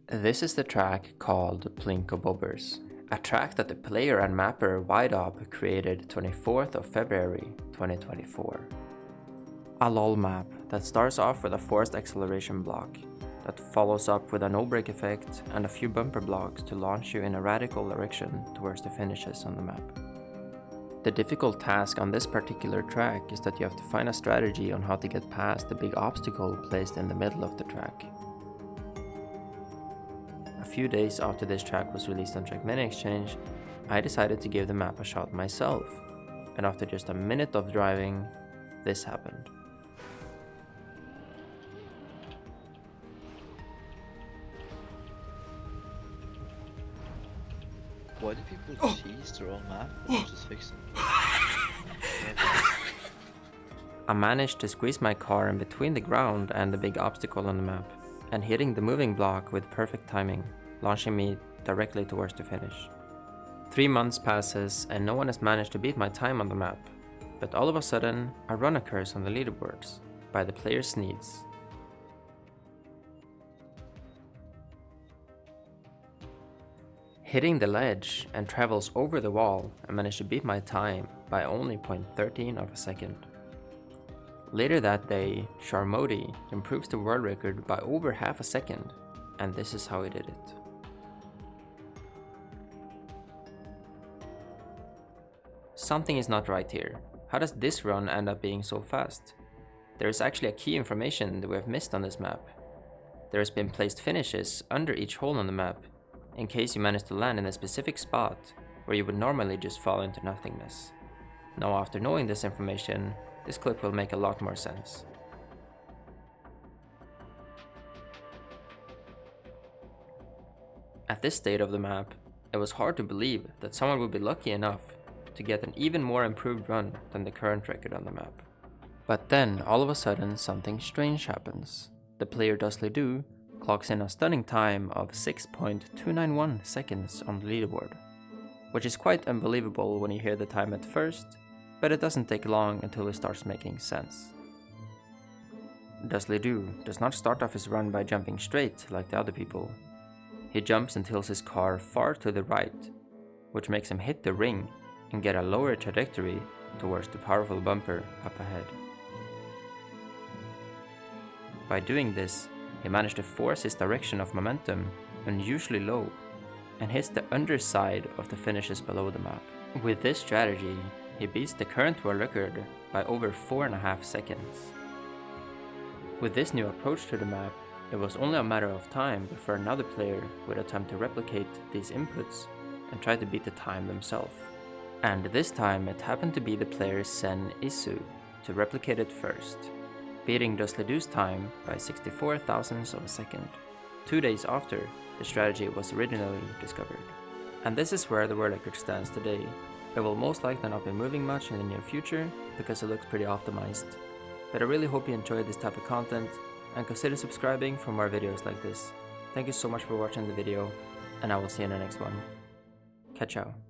This is the track called Plinko Bobbers, a track that the player and mapper WideUp created 24th of February 2024. A LOL map that starts off with a forced acceleration block, that follows up with a no-break effect and a few bumper blocks to launch you in a radical direction towards the finishes on the map. The difficult task on this particular track is that you have to find a strategy on how to get past the big obstacle placed in the middle of the track. A few days after this track was released on Trackmania Exchange, I decided to give the map a shot myself, and after just a minute of driving, this happened. Why do people cheese their own map and not just fix them? I managed to squeeze my car in between the ground and the big obstacle on the map, and hitting the moving block with perfect timing, launching me directly towards the finish. 3 months passes and no one has managed to beat my time on the map, but all of a sudden a run occurs on the leaderboards, by the player Sneeds. Hitting the ledge and travels over the wall and managed to beat my time by only 0.13 of a second. Later that day, Sharmodi improves the world record by over half a second, and this is how he did it. Something is not right here. How does this run end up being so fast? There is actually a key information that we have missed on this map. There has been placed finishes under each hole on the map, in case you manage to land in a specific spot where you would normally just fall into nothingness. Now after knowing this information, this clip will make a lot more sense. At this state of the map, it was hard to believe that someone would be lucky enough to get an even more improved run than the current record on the map. But then all of a sudden something strange happens. The player Dusty clocks in a stunning time of 6.291 seconds on the leaderboard, which is quite unbelievable when you hear the time at first, but it doesn't take long until it starts making sense. Dusty does not start off his run by jumping straight like the other people. He jumps and tilts his car far to the right, which makes him hit the ring and get a lower trajectory towards the powerful bumper up ahead. By doing this, he managed to force his direction of momentum unusually low and hits the underside of the finishes below the map. With this strategy, he beats the current world record by over 4.5 seconds. With this new approach to the map, it was only a matter of time before another player would attempt to replicate these inputs and try to beat the time themselves. And this time it happened to be the player Sen Isu to replicate it first, beating Dusty time by 64 thousandths of a second, 2 days after the strategy was originally discovered. And this is where the world record stands today. It will most likely not be moving much in the near future because it looks pretty optimized, but I really hope you enjoyed this type of content and consider subscribing for more videos like this. Thank you so much for watching the video, and I will see you in the next one. Catch out.